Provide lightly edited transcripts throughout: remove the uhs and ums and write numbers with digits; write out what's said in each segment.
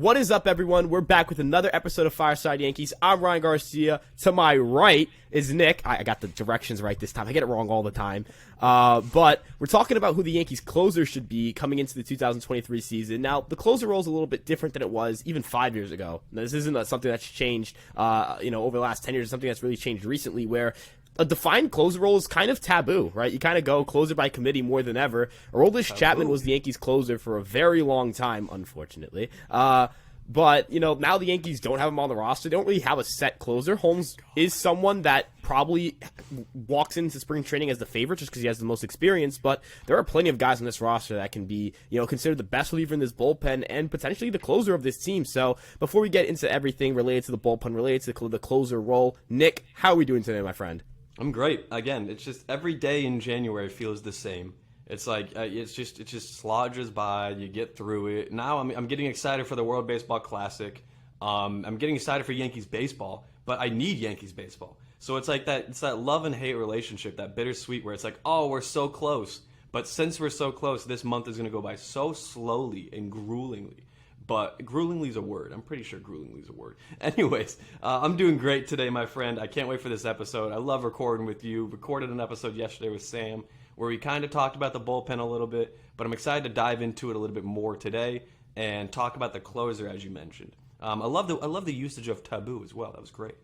What is up, everyone? We're back with another episode of Fireside Yankees. I'm Ryan Garcia. To my right is Nick. I got the directions right this time. I get it wrong all the time. But we're talking about who the Yankees closer should be coming into the 2023 season. Now, the closer role is a little bit different than it was even 5 years ago. Now, this isn't something that's changed, over the last 10 years. It's something that's really changed recently, where a defined closer role is kind of taboo, right? You kind of go closer by committee more than ever. Aroldis Chapman was the Yankees closer for a very long time, unfortunately. But, now the Yankees don't have him on the roster. They don't really have a set closer. Holmes is someone that probably walks into spring training as the favorite just because he has the most experience, but there are plenty of guys on this roster that can be, considered the best reliever in this bullpen and potentially the closer of this team. So before we get into everything related to the bullpen, related to the closer role, Nick, how are we doing today, my friend? I'm great. Again, it's just every day in January feels the same. It's like it just slodges by. You get through it. Now I'm getting excited for the World Baseball Classic. I'm getting excited for Yankees baseball, but I need Yankees baseball. So it's like that. It's that love and hate relationship, that bittersweet, where it's like, oh, we're so close, but since we're so close, this month is going to go by so slowly and gruelingly. But gruelingly is a word. I'm pretty sure gruelingly is a word. Anyways, I'm doing great today, my friend. I can't wait for this episode. I love recording with you. Recorded an episode yesterday with Sam where we kind of talked about the bullpen a little bit, but I'm excited to dive into it a little bit more today and talk about the closer, as you mentioned. I love the usage of taboo as well. That was great.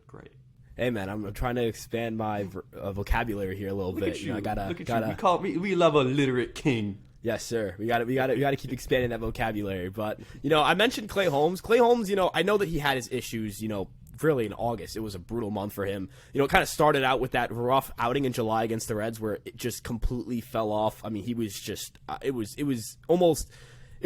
Hey man, I'm trying to expand my vocabulary here a little bit. At you. I gotta. We love a literate king. Yes, sir. We got to keep expanding that vocabulary. But I mentioned Clay Holmes. Clay Holmes, I know that he had his issues. Really in August, it was a brutal month for him. It kind of started out with that rough outing in July against the Reds, where it just completely fell off. I mean, he was just it was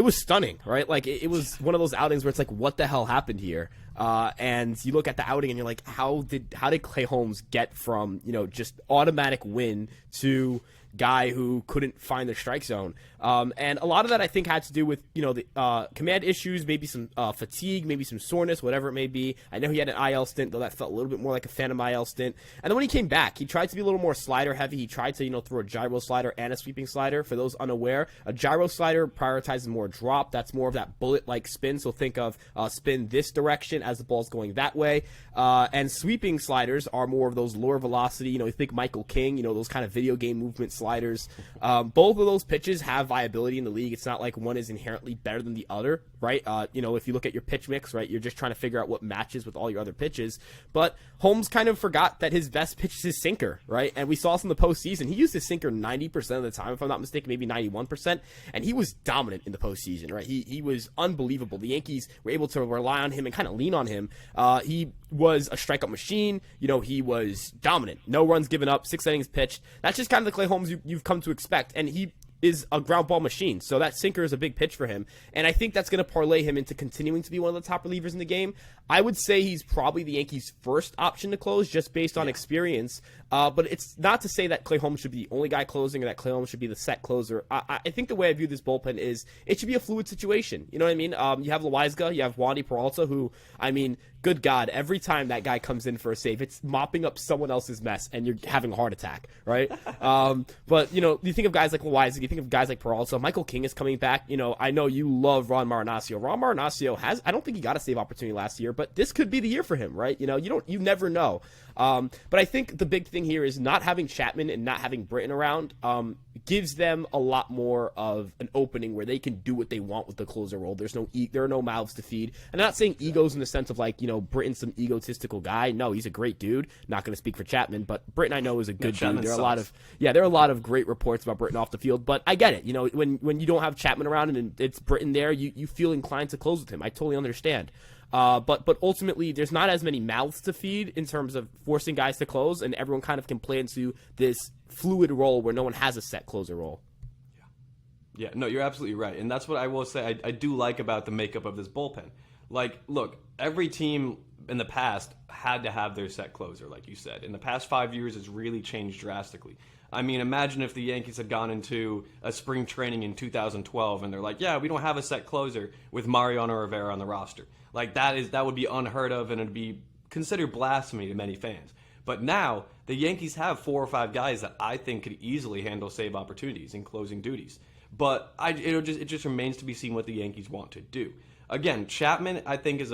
stunning, right? Like it was one of those outings where it's like, what the hell happened here? And you look at the outing and you're like, how did Clay Holmes get from just automatic win to guy who couldn't find the strike zone? And a lot of that I think had to do with the command issues, maybe some fatigue, maybe some soreness, whatever it may be. I know he had an IL stint, though that felt a little bit more like a phantom IL stint. And then when he came back, he tried to be a little more slider heavy. He tried to throw a gyro slider and a sweeping slider. For those unaware, a gyro slider prioritizes more drop. That's more of that bullet like spin. So think of spin this direction as the ball's going that way. And sweeping sliders are more of those lower velocity. You think Michael King. Those kind of video game movement sliders. Both of those pitches have viability in the league. It's not like one is inherently better than the other, right? If you look at your pitch mix, right, you're just trying to figure out what matches with all your other pitches. But Holmes kind of forgot that his best pitch is his sinker, right? And we saw this in the postseason. He used his sinker 90% of the time, if I'm not mistaken, maybe 91%, and he was dominant in the postseason, right? He was unbelievable. The Yankees were able to rely on him and kind of lean on him. He was a strikeout machine. He was dominant. No runs given up, 6 innings pitched. That's just kind of the Clay Holmes you've come to expect, and he is a ground ball machine. So that sinker is a big pitch for him. And I think that's going to parlay him into continuing to be one of the top relievers in the game. I would say he's probably the Yankees' first option to close just based on experience. But it's not to say that Clay Holmes should be the only guy closing or that Clay Holmes should be the set closer. I think the way I view this bullpen is it should be a fluid situation. You know what I mean? You have Loaiza, you have Wandy Peralta, who, good God, every time that guy comes in for a save, it's mopping up someone else's mess and you're having a heart attack, right? But, you think of guys like Loaiza, you think of guys like Peralta. Michael King is coming back. I know you love Ron Marinaccio. Ron Marinaccio I don't think he got a save opportunity last year, but this could be the year for him, right? You never know. But I think the big thing here is not having Chapman and not having Britton around gives them a lot more of an opening where they can do what they want with the closer role. There are no mouths to feed. And I'm not saying egos in the sense of Britton's some egotistical guy. No, he's a great dude. Not going to speak for Chapman, but Britton I know is a good dude. There are a lot of great reports about Britton off the field, but I get it. When you don't have Chapman around and it's Britton there, you feel inclined to close with him. I totally understand. But ultimately, there's not as many mouths to feed in terms of forcing guys to close, and everyone kind of can play into this fluid role where no one has a set closer role. Yeah, no, you're absolutely right. And that's what I will say I do like about the makeup of this bullpen. Look, every team in the past had to have their set closer, like you said. In the past 5 years, it's really changed drastically. Imagine if the Yankees had gone into a spring training in 2012 and they're like, yeah, we don't have a set closer with Mariano Rivera on the roster. That would be unheard of, and it'd be considered blasphemy to many fans. But now the Yankees have 4 or 5 guys that I think could easily handle save opportunities and closing duties. But it just remains to be seen what the Yankees want to do. Again, Chapman, I think, is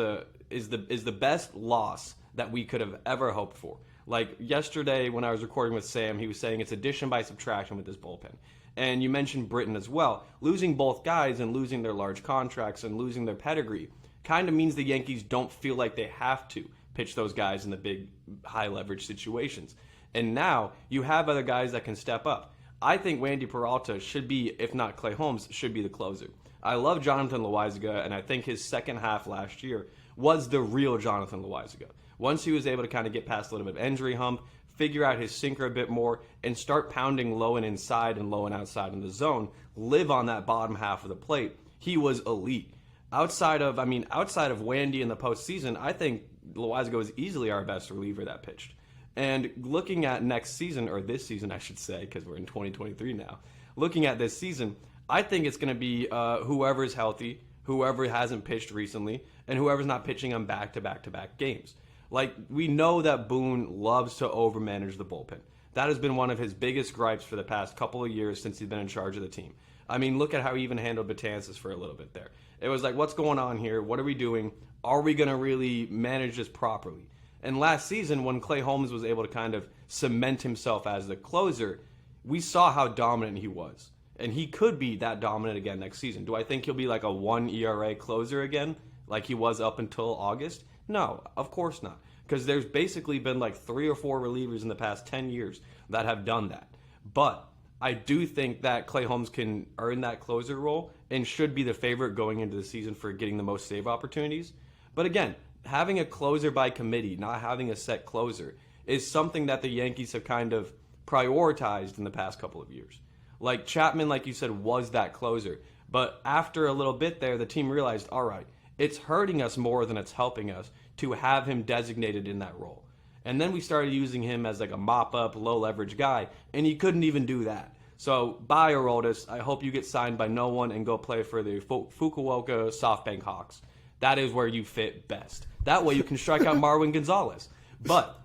the best loss that we could have ever hoped for. Like yesterday when I was recording with Sam, he was saying it's addition by subtraction with this bullpen. And you mentioned Britton as well. Losing both guys and losing their large contracts and losing their pedigree kind of means the Yankees don't feel like they have to pitch those guys in the big, high leverage situations. And now you have other guys that can step up. I think Wandy Peralta should be, if not Clay Holmes, should be the closer. I love Jonathan Loaisiga, and I think his second half last year was the real Jonathan Loaisiga. Once he was able to kind of get past a little bit of injury hump, figure out his sinker a bit more, and start pounding low and inside and low and outside in the zone, live on that bottom half of the plate, he was elite. Outside of Wandy in the postseason, I think Loaisiga was easily our best reliever that pitched. And looking at next season, or this season I should say, because we're in 2023 now, looking at this season, I think it's going to be whoever's healthy, whoever hasn't pitched recently, and whoever's not pitching on back-to-back-to-back games. Like, we know that Boone loves to overmanage the bullpen. That has been one of his biggest gripes for the past couple of years since he's been in charge of the team. I mean, look at how he even handled Betances for a little bit there. It was like, what's going on here? What are we doing? Are we going to really manage this properly? And last season, when Clay Holmes was able to kind of cement himself as the closer, we saw how dominant he was. And he could be that dominant again next season. Do I think he'll be like a 1 ERA closer again, like he was up until August? No, of course not. Because there's basically been like 3 or 4 relievers in the past 10 years that have done that. But I do think that Clay Holmes can earn that closer role and should be the favorite going into the season for getting the most save opportunities. But again, having a closer by committee, not having a set closer, is something that the Yankees have kind of prioritized in the past couple of years. Like Chapman, like you said, was that closer. But after a little bit there, the team realized, all right, it's hurting us more than it's helping us to have him designated in that role. And then we started using him as like a mop-up, low-leverage guy, and he couldn't even do that. So, bye, Aroldis. I hope you get signed by no one and go play for the Fukuoka SoftBank Hawks. That is where you fit best. That way you can strike out Marwin Gonzalez. But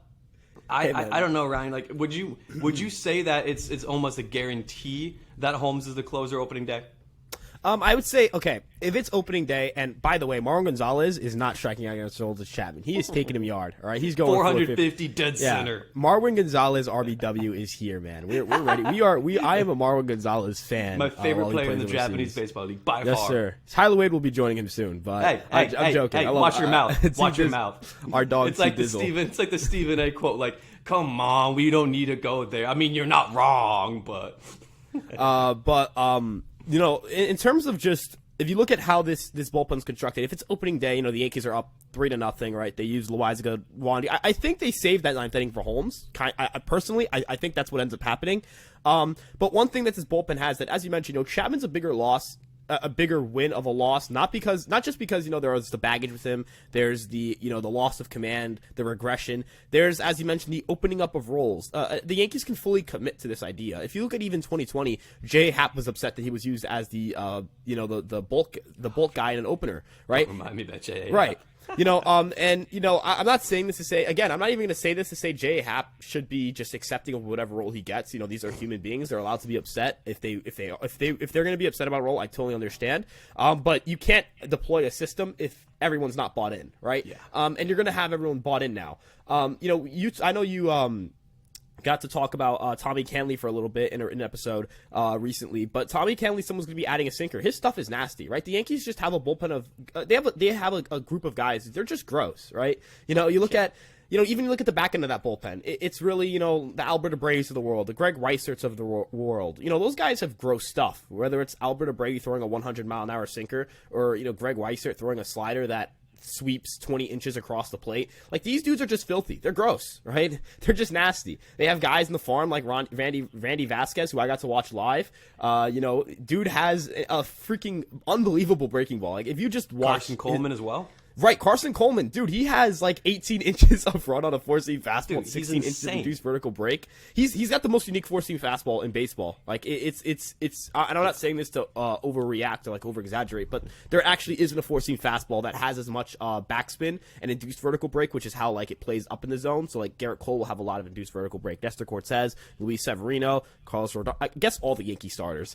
I don't know, Ryan. Like, would you say that it's almost a guarantee that Holmes is the closer opening day? I would say, okay, if it's opening day, and by the way, Marwin Gonzalez is not striking out against Aroldis Chapman. He is taking him yard, all right? He's going 450 dead center. Marwin Gonzalez RBW is here, man. We're ready. I am a Marwin Gonzalez fan. My favorite player in the Japanese baseball league, by far. Yes, sir. Tyler Wade will be joining him soon, but I'm joking. Hey, watch your mouth. Watch your mouth. Our dog. It's like the Stephen A. quote, like, "Come on, we don't need to go there." I mean, you're not wrong, but you know, in terms of just, if you look at how this bullpen's constructed, if it's opening day, you know, the Yankees are up 3-0, right? They use Loaisiga, Wandy. I think they saved that ninth inning for Holmes. Personally, I think that's what ends up happening. But one thing that this bullpen has that, as you mentioned, you know, Chapman's a bigger loss, a bigger win of a loss, not just because, you know, there was the baggage with him, there's the, you know, the loss of command, the regression, there's, as you mentioned, the opening up of roles. The Yankees can fully commit to this idea. If you look at even 2020, J. Happ was upset that he was used as the you know, the bulk guy in an opener, right? Don't remind me about J. Right. You know, and you know, I'm not saying this to say, again, I'm not even going to say this to say J. Happ should be just accepting of whatever role he gets. You know, these are human beings; they're allowed to be upset if they're going to be upset about a role. I totally understand. But you can't deploy a system if everyone's not bought in, right? Yeah. And you're going to have everyone bought in now. You know, I know you got to talk about Tommy Canley for a little bit in an episode recently, but Tommy Canley, someone's going to be adding a sinker. His stuff is nasty, right? The Yankees just have a bullpen of they have a group of guys. They're just gross, right? You know, you look at, you know, even look at the back end of that bullpen. It's really, you know, the Albert Abrays of the world, the Greg Reiserts of the world. You know, those guys have gross stuff. Whether it's Albert Abray throwing a 100-mile-an-hour sinker, or, you know, Greg Reisert throwing a slider that sweeps 20 inches across the plate. Like, these dudes are just filthy. They're gross, right? They're just nasty. They have guys in the farm like Randy Vasquez, who I got to watch live. You know, dude has a freaking unbelievable breaking ball. Like, if you just watch Carson Coleman as well. Right, Carson Coleman, dude, he has like 18 inches of run on a four-seam fastball, Dude, and 16 inches of insane. reduced vertical break. He's got the most unique four-seam fastball in baseball. Like it's and I'm not saying this to overreact or like over-exaggerate, but there actually isn't a four-seam fastball that has as much backspin and induced vertical break, which is how like it plays up in the zone. So like Garrett Cole will have a lot of induced vertical break. Nestor Cortez, Luis Severino, Carlos Rodon, I guess all the Yankee starters.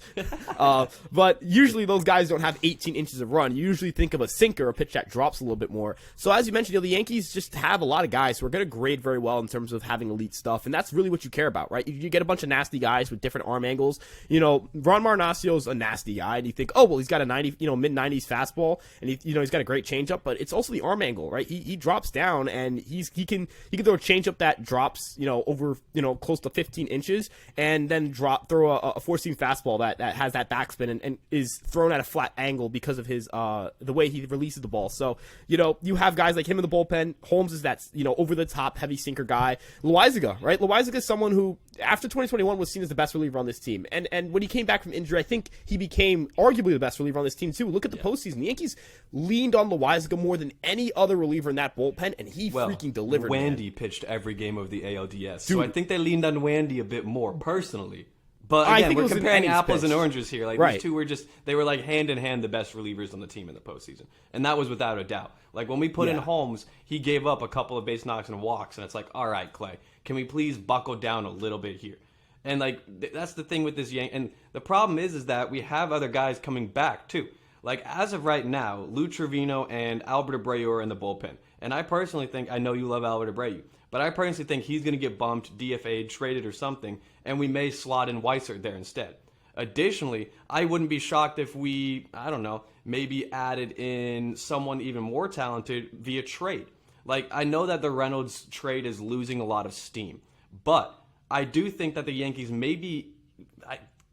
But usually those guys don't have 18 inches of run. You usually think of a sinker, a pitch that drops a little bit more. So as you mentioned, the Yankees just have a lot of guys who are going to grade very well in terms of having elite stuff, and that's really what you care about, right? You get a bunch of nasty guys with different arm angles. Ron Marnacio's a nasty guy, and you think, oh, well, he's got a mid-90s fastball, and he's got a great changeup, but it's also the arm angle, right? He drops down, and he can throw a changeup that drops, over, close to 15 inches, and then throw a four-seam fastball that has that backspin and is thrown at a flat angle because of his the way he releases the ball. So, you have guys like him in the bullpen. Holmes is that, over-the-top, heavy sinker guy. Loaizaga, right? Loaizaga is someone who, after 2021, was seen as the best reliever on this team. And when he came back from injury, I think he became arguably the best reliever on this team, too. Look at the postseason. The Yankees leaned on Loaizaga more than any other reliever in that bullpen, and he freaking delivered, Wandy pitched every game of the ALDS. Dude. So I think they leaned on Wandy a bit more, personally. But again, we're comparing apples and oranges here. Like, right. These two they were like hand in hand the best relievers on the team in the postseason. And that was without a doubt. Like, when we put in Holmes, he gave up a couple of base knocks and walks. And it's like, all right, Clay, can we please buckle down a little bit here? And, like, that's the thing with this And the problem is that we have other guys coming back, too. Like, as of right now, Lou Trevino and Albert Abreu are in the bullpen. And I personally think, I know you love Albert Abreu, but I personally think he's going to get bumped, DFA'd, traded or something, and we may slot in Weissert there instead. Additionally, I wouldn't be shocked if we, maybe added in someone even more talented via trade. Like, I know that the Reynolds trade is losing a lot of steam, but I do think that the Yankees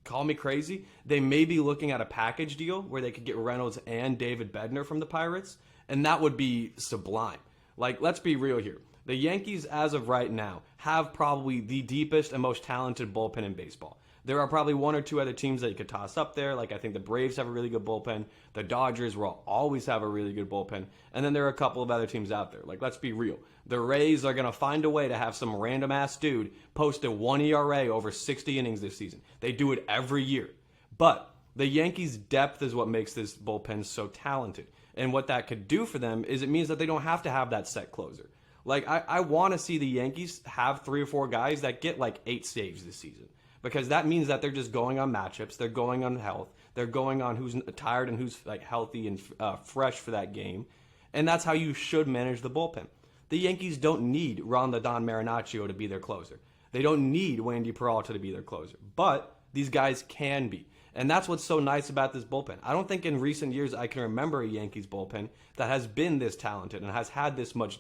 call me crazy, they may be looking at a package deal where they could get Reynolds and David Bednar from the Pirates, and that would be sublime. Like, let's be real here. The Yankees, as of right now, have probably the deepest and most talented bullpen in baseball. There are probably one or two other teams that you could toss up there. Like, I think the Braves have a really good bullpen. The Dodgers will always have a really good bullpen. And then there are a couple of other teams out there. Like, let's be real. The Rays are going to find a way to have some random-ass dude post a 1 ERA over 60 innings this season. They do it every year. But the Yankees' depth is what makes this bullpen so talented. And what that could do for them is it means that they don't have to have that set closer. Like, I want to see the Yankees have 3 or 4 guys that get like 8 saves this season. Because that means that they're just going on matchups. They're going on health. They're going on who's tired and who's like healthy and fresh for that game. And that's how you should manage the bullpen. The Yankees don't need Ron the Don Marinaccio to be their closer. They don't need Wandy Peralta to be their closer. But these guys can be. And that's what's so nice about this bullpen. I don't think in recent years I can remember a Yankees bullpen that has been this talented and has had this much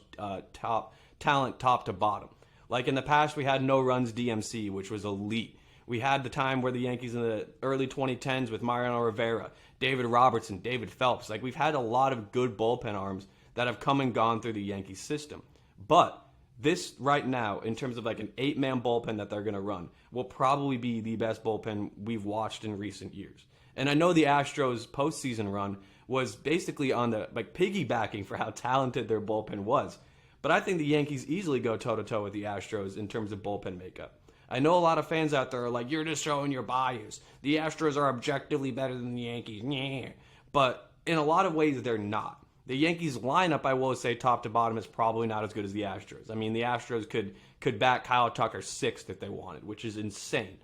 talent top to bottom. Like in the past, we had No Runs DMC, which was elite. We had the time where the Yankees in the early 2010s with Mariano Rivera, David Robertson, David Phelps. Like, we've had a lot of good bullpen arms that have come and gone through the Yankees system. But this right now, in terms of like an 8-man bullpen that they're going to run, will probably be the best bullpen we've watched in recent years. And I know the Astros postseason run was basically on the piggybacking for how talented their bullpen was. But I think the Yankees easily go toe-to-toe with the Astros in terms of bullpen makeup. I know a lot of fans out there are like, you're just showing your bias. The Astros are objectively better than the Yankees. Yeah. But in a lot of ways, they're not. The Yankees lineup, I will say, top to bottom, is probably not as good as the Astros. I mean, the Astros could back Kyle Tucker 6th if they wanted, which is insane.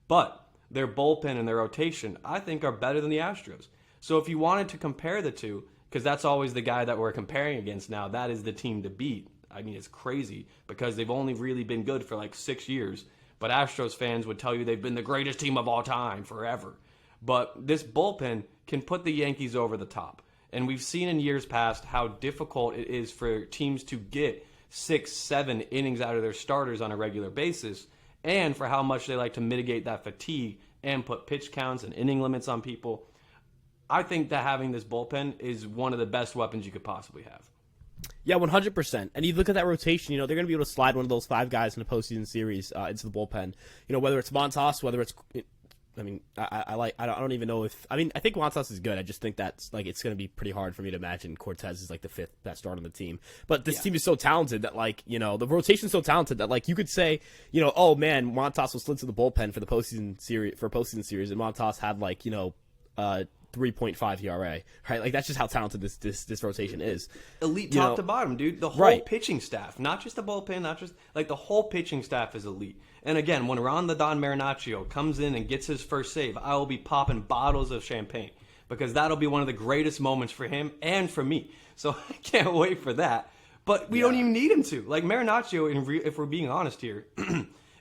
But their bullpen and their rotation, I think, are better than the Astros. So if you wanted to compare the two, because that's always the guy that we're comparing against now, that is the team to beat. I mean, it's crazy because they've only really been good for like 6 years. But Astros fans would tell you they've been the greatest team of all time forever. But this bullpen can put the Yankees over the top. And we've seen in years past how difficult it is for teams to get 6, 7 innings out of their starters on a regular basis, and for how much they like to mitigate that fatigue and put pitch counts and inning limits on people. I think that having this bullpen is one of the best weapons you could possibly have. Yeah, 100%. And you look at that rotation, they're going to be able to slide one of those 5 guys in the postseason series into the bullpen. Whether it's Montas, whether it's I mean, I don't even know if, I mean, I think Montas is good. I just think that's like, it's going to be pretty hard for me to imagine Cortez is like the 5th best starter on the team. But this team is so talented that, like, you know, the rotation's so talented that, like, you could say, you know, oh man, Montas was slid to the bullpen for the postseason series, and Montas had, like, you know, 3.5 ERA, right? Like, that's just how talented this rotation is. Elite top to bottom, dude. The whole pitching staff, not just the bullpen, not just, like, the whole pitching staff is elite. And again, when Ron the Don Marinaccio comes in and gets his first save, I will be popping bottles of champagne because that'll be one of the greatest moments for him and for me. So I can't wait for that. But we don't even need him to. Like, Marinaccio, if we're being honest here,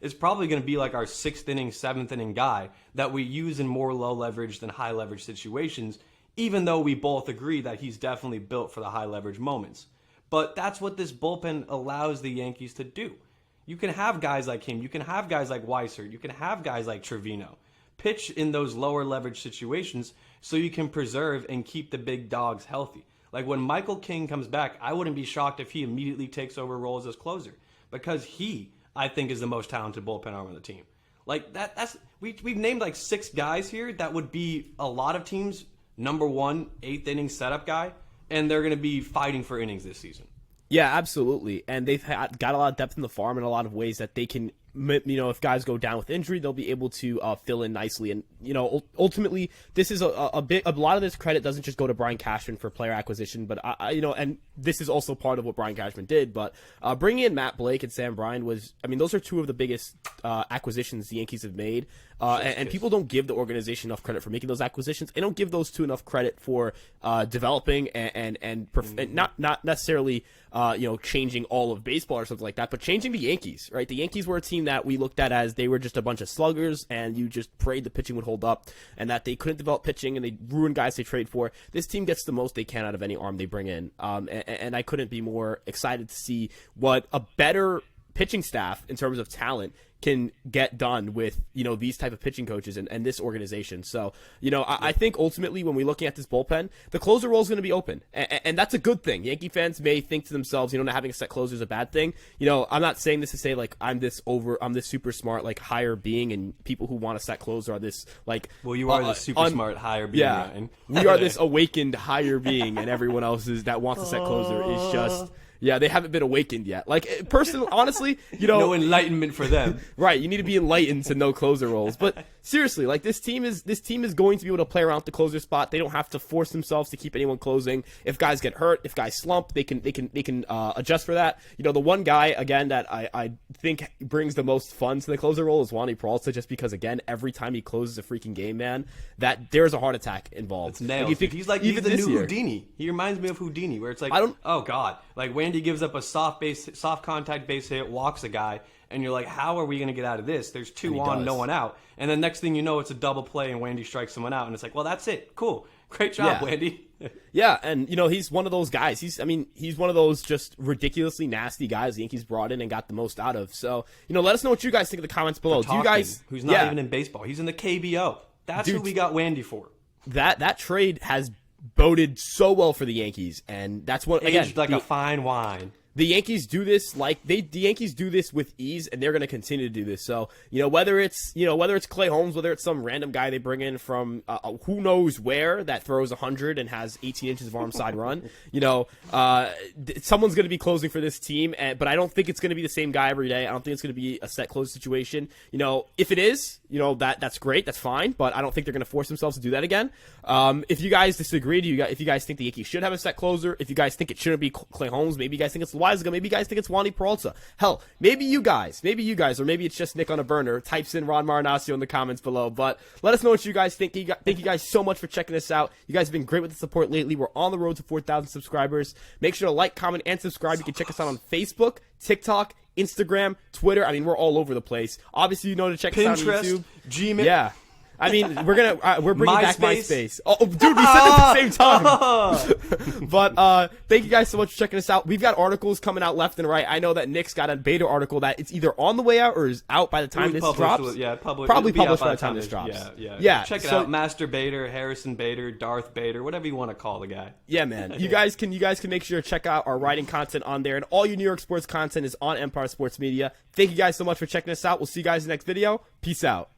is probably going to be like our 6th inning, 7th inning guy that we use in more low leverage than high leverage situations, even though we both agree that he's definitely built for the high leverage moments. But that's what this bullpen allows the Yankees to do. You can have guys like him. You can have guys like Weissert. You can have guys like Trevino. Pitch in those lower leverage situations so you can preserve and keep the big dogs healthy. Like when Michael King comes back, I wouldn't be shocked if he immediately takes over roles as closer because he, I think, is the most talented bullpen arm on the team. Like we've named like 6 guys here that would be a lot of teams' number 1 8th inning setup guy, and they're going to be fighting for innings this season. Yeah, absolutely. And they've got a lot of depth in the farm in a lot of ways that they can, you know, if guys go down with injury, they'll be able to fill in nicely. And, you know, ultimately, this is a lot of this credit doesn't just go to Brian Cashman for player acquisition, but, you know, and this is also part of what Brian Cashman did. But bringing in Matt Blake and Sam Bryan those are 2 of the biggest acquisitions the Yankees have made. And people don't give the organization enough credit for making those acquisitions. They don't give those 2 enough credit for developing and not necessarily you know, changing all of baseball or something like that, but changing the Yankees, right? The Yankees were a team that we looked at as they were just a bunch of sluggers, and you just prayed the pitching would hold up, and that they couldn't develop pitching, and they ruined guys they trade for. This team gets the most they can out of any arm they bring in, and I couldn't be more excited to see what a better pitching staff in terms of talent can get done with, you know, these type of pitching coaches and this organization. So, you know, I think ultimately when we're looking at this bullpen, the closer role is going to be open, and that's a good thing. Yankee fans may think to themselves, you know, not having a set closer is a bad thing. You know, I'm not saying this to say like I'm this super smart, like higher being, and people who want a set closer are this like. Well, you are the super smart higher being. Yeah, Ryan. We are this awakened higher being, and everyone else that wants a set closer is just. Yeah, they haven't been awakened yet. Like, personally, honestly, you know... No enlightenment for them. Right, you need to be enlightened to know closer roles. But seriously, like, this team is going to be able to play around with the closer spot. They don't have to force themselves to keep anyone closing. If guys get hurt, if guys slump, they can adjust for that. You know, the one guy, again, that I think brings the most fun to the closer role is Wandy Peralta, just because, again, every time he closes a freaking game, man, that there's a heart attack involved. It's nails. Like, he's the new Houdini. He reminds me of Houdini, where it's like, oh, God. Like, Wandy gives up a soft contact base hit, walks a guy, and you're like, how are we going to get out of this? There's 2 on, no one out. And then next thing you know, it's a double play, and Wandy strikes someone out, and it's like, well, that's it. Cool. Great job, Wandy. Yeah, and, you know, he's one of those guys. He's one of those just ridiculously nasty guys the Yankees brought in and got the most out of. So, you know, let us know what you guys think in the comments below. Do you guys... Who's not even in baseball. He's in the KBO. That's who we got Wandy for. That trade has boded so well for the Yankees, and that's what aged like a fine wine. The Yankees do this the Yankees do this with ease, and they're going to continue to do this. So, you know, whether it's Clay Holmes, whether it's some random guy they bring in from who knows where that throws 100 and has 18 inches of arm side run, you know, someone's going to be closing for this team. But I don't think it's going to be the same guy every day. I don't think it's going to be a set close situation. You know, if it is, you know, that's great, that's fine. But I don't think they're going to force themselves to do that again. If you guys disagree, if you guys think the Yankees should have a set closer, if you guys think it shouldn't be Clay Holmes, maybe you guys think it's Loaizaga, maybe you guys think it's Wandy Peralta. Hell, maybe you guys, or maybe it's just Nick on a burner, types in Ron Marinaccio in the comments below. But let us know what you guys think. Thank you guys so much for checking us out. You guys have been great with the support lately. We're on the road to 4,000 subscribers. Make sure to like, comment, and subscribe. You can check us out on Facebook, TikTok, Instagram, Twitter. I mean, we're all over the place. Obviously, you know to check us out on YouTube. Gmail. Yeah. I mean, we're bringing back MySpace. Oh, dude, we said it at the same time. But thank you guys so much for checking us out. We've got articles coming out left and right. I know that Nick's got a beta article that it's either on the way out or is out by the time this drops. Probably published by the time this drops. Yeah. Check it out. Master Bader, Harrison Bader, Darth Bader, whatever you want to call the guy. Yeah, man. You guys can make sure to check out our writing content on there, and all your New York sports content is on Empire Sports Media. Thank you guys so much for checking us out. We'll see you guys in the next video. Peace out.